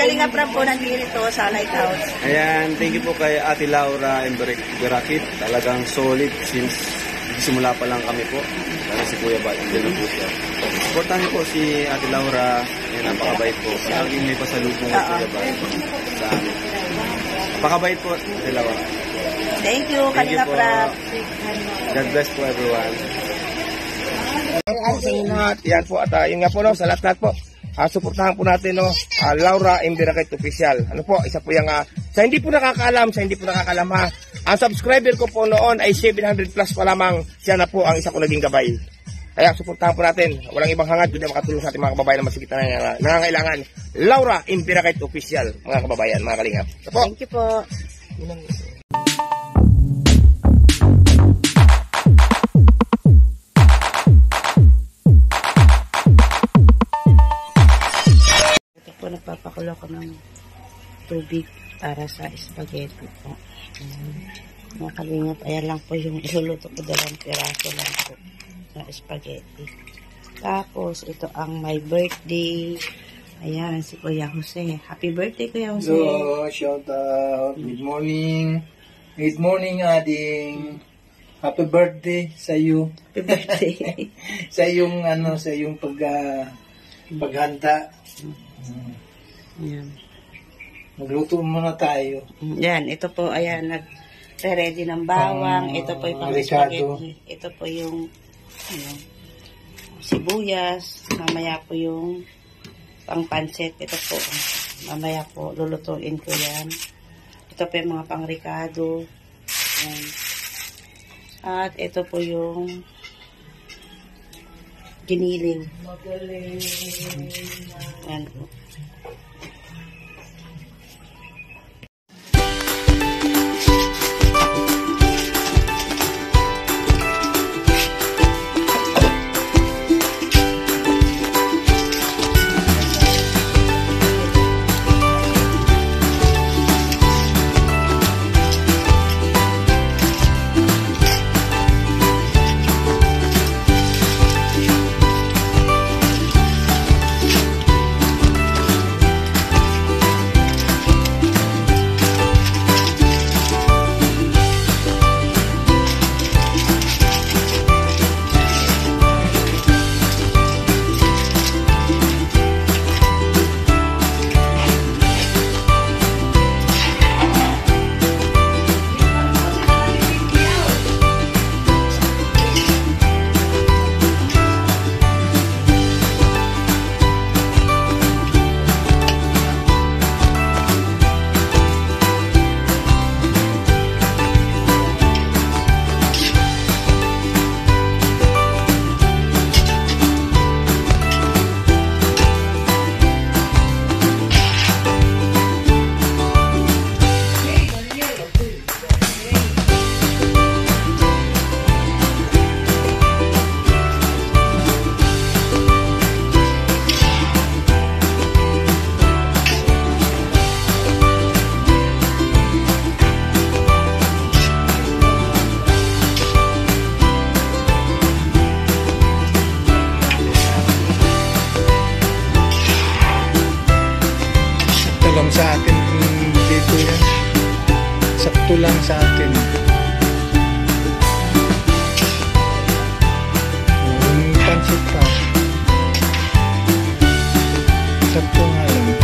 Kalingap Rab po nandito sa Lighthouse. Ayan, thank you po kay Ate Laura and Berakit. Talagang solid since simula pa lang kami po. Para si Kuya Bay, hindi na po siya. Supportan niyo po si Ate Laura. Ayan, napakabait po. Laging may pasalubong kay Kuya Bay sa amin. Napakabait po, Ate Laura. Thank you, Kalingap Rab. God bless po everyone. Sa inyo lahat, yan po at yun nga po no, sa lahat po. Suportahan po natin no, Laura Imberakit Official. Ano po, isa po yung sa hindi po nakakaalam ha. Ang subscriber ko po noon ay 700 plus pa lamang. Siya na po ang isa ko naging gabay. Kaya suportahan po natin. Walang ibang hangad kundi makatulong sa ating mga kababayan na masigit na nangangailangan. Laura Imberakit Official, mga kababayan, mga kalingap. Po. Thank you po. Nagpapakulo ko ng tubig para sa spaghetti po. Mga kalingap, ayan lang po yung iluluto ko, 2 piraso lang po na spaghetti. Tapos, ito ang my birthday. Ayan, si Kuya Jose. Happy birthday, Kuya Jose. Hello, shout out. Good morning. Good morning, Ading. Happy birthday sa iyo. Happy birthday. sa iyong paghanda. Ayan. Magluto muna tayo. Yan, ito po, ayan, nag-ready ng bawang. Ito po yung pang-spaghetti. Ito po yung sibuyas. Mamaya po yung pang-pansit. Ito po, mamaya po, lulutuin ko yan. Ito po yung mga pang-ricado. Ayan. At ito po yung giniling. Ayan po. Sa akin dito yan. Sakto lang sa akin. Yung pansit pa. Sakto nga lang.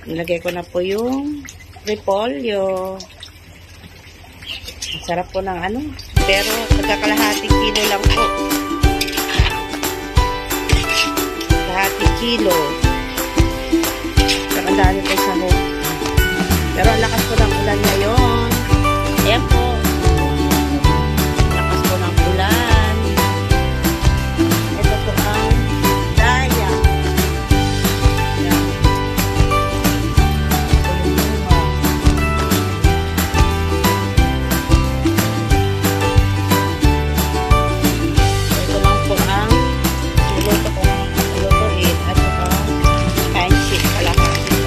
Nilagay ko na po yung repolyo. Ang sarap po ng ano. Pero pagkakalahating kilo lang po. Kalahating kilo. Pero ang dami po sa home. Pero ang lakas po ng ulan ngayon. Ayan po. Lakas po ng ulan. Ito po ang daya. Ayan. Ito lang po ang niluto ko lutuin at saka kain sheet kalahati.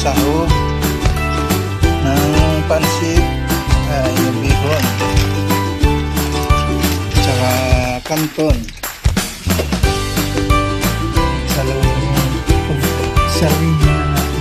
sahog ng pansit, yung bihon, tsaka kanton. Sabihin na natin.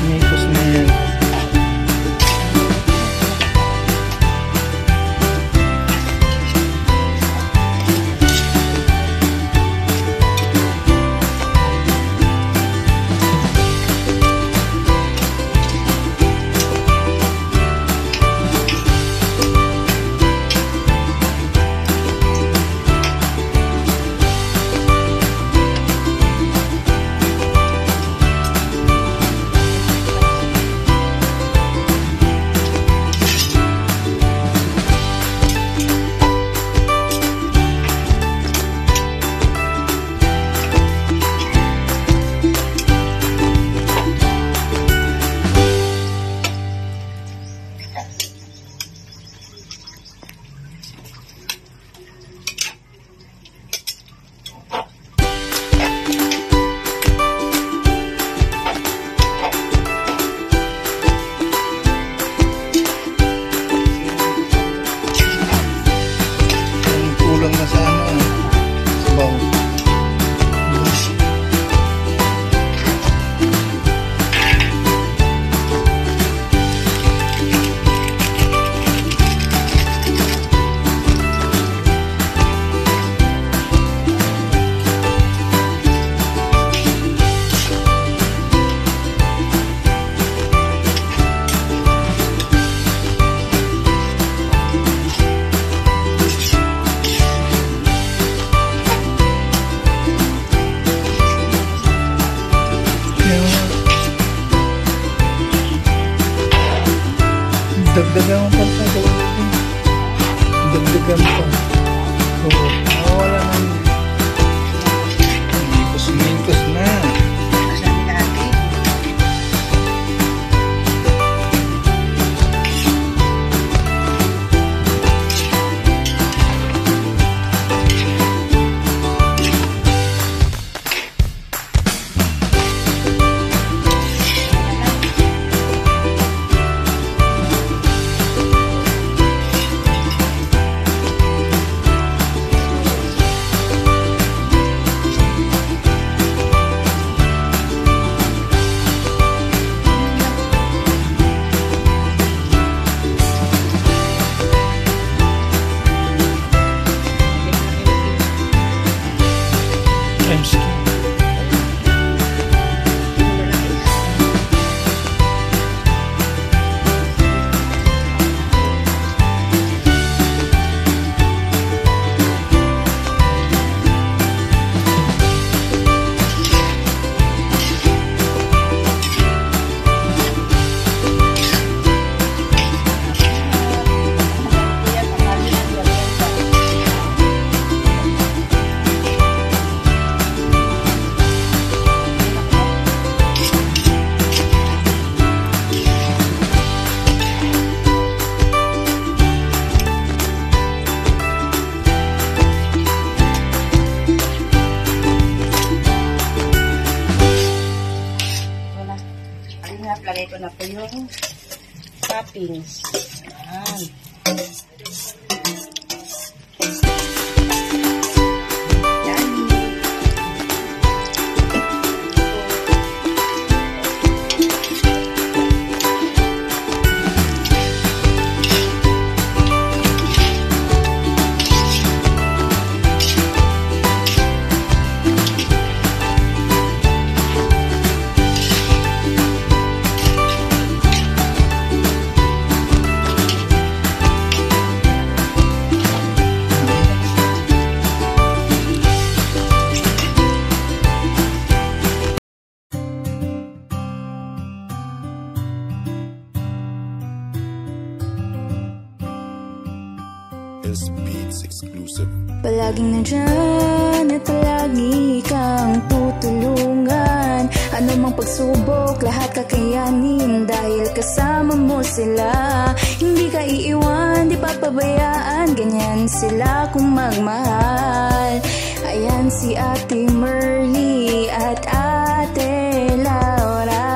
Mikos na yan. Kulang na sa sabaw. Dagdagan pa sa gawin. Dagdagan pa. Oo. Wala nang mingkos na. Lagay ko na po yung toppings. Ayan. is Beats exclusive. Palaging nandyan at palagi kang tutulungan. Ano mang pagsubok, lahat kakayanin dahil kasama mo sila. Hindi ka iiwan, di papabayaan, ganyan sila kung magmahal. Ayan si Ate Merly at Ate Laura.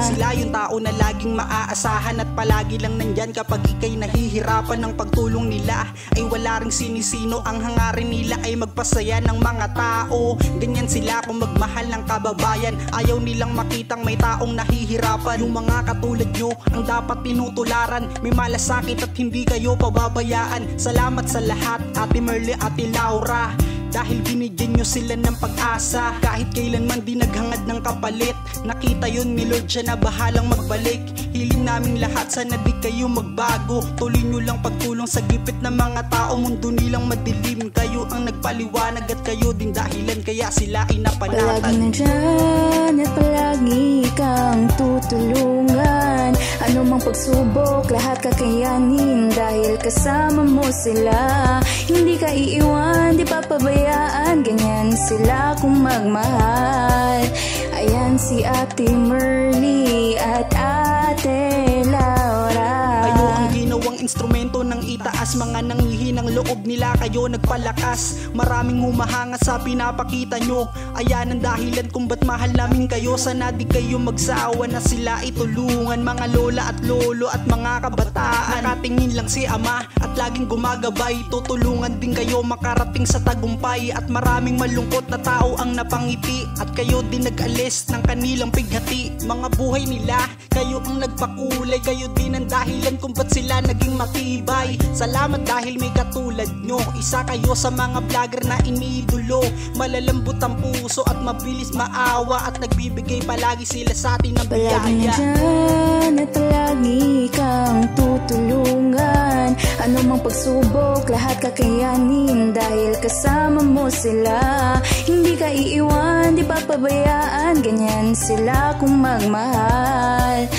Sila yung tao na laging maaasahan at palagi lang nandyan kapag ika'y nahihirapan. Ng pagtulong nila ay wala ring sinisino. Ang hangarin nila ay magpasaya ng mga tao. Ganyan sila kung magmahal ng kababayan. Ayaw nilang makitang may taong nahihirapan. Yung mga katulad nyo ang dapat tinutularan. May malasakit at hindi kayo pababayaan. Salamat sa lahat, Ate Merly, Ate Laura, dahil binigyan nyo sila ng pag-asa. Kahit kailanman di naghangad ng kapalit, nakita yun ni Lord, siya na bahalang magbalik. Hiling naming lahat, sana di kayo magbago. Tuloy nyo lang pagtulong sa gipit ng mga tao. Mundo nilang madilim, kayo ang nagpaliwanag at kayo din dahilan kaya sila ay napanatan. Palagi nandyan at palagi kang tutulungan. Ano mang pagsubok, lahat kakayanin dahil kasama mo sila. Hindi ka iiwan, di papabayaan, ganyan sila kung magmahal. Ayan si Ate Merly at Ate Laura. Kayo ang ginawang instrumento ng itaas. Mga nanghihinang loob nila, kayo nagpalakas. Maraming humahanga sa pinapakita nyo. Ayan ang dahilan kung ba't mahal namin kayo. Sana di kayo magsawa na sila itulungan. Mga lola at lolo at mga kabataan, nakatingin lang si ama at laging gumagabay. Tutulungan din kayo makarating sa tagumpay. At maraming malungkot na tao ang napangiti at kayo din nag-alis ng kanilang pighati. Mga buhay nila, kayo ang nagpakulay. Kayo din ang dahilan kung ba't sila naging matibay. Salamat dahil may katulad nyo. Isa kayo sa mga vlogger na iniidolo. Malalambot ang puso at mabilis maawa, at nagbibigay palagi sila sa atin ng Palagi biyaya. nandyan at palagi kang tutulungan. Ano mang pagsubok, lahat kakayanin dahil kasama mo sila. Hindi ka iiwan, di papabayaan, ganyan sila kung magmahal.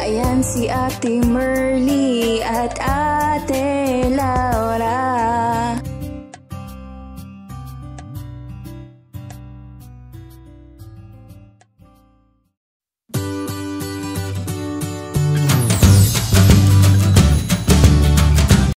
Ayan si Ate Merly at Ate Laura.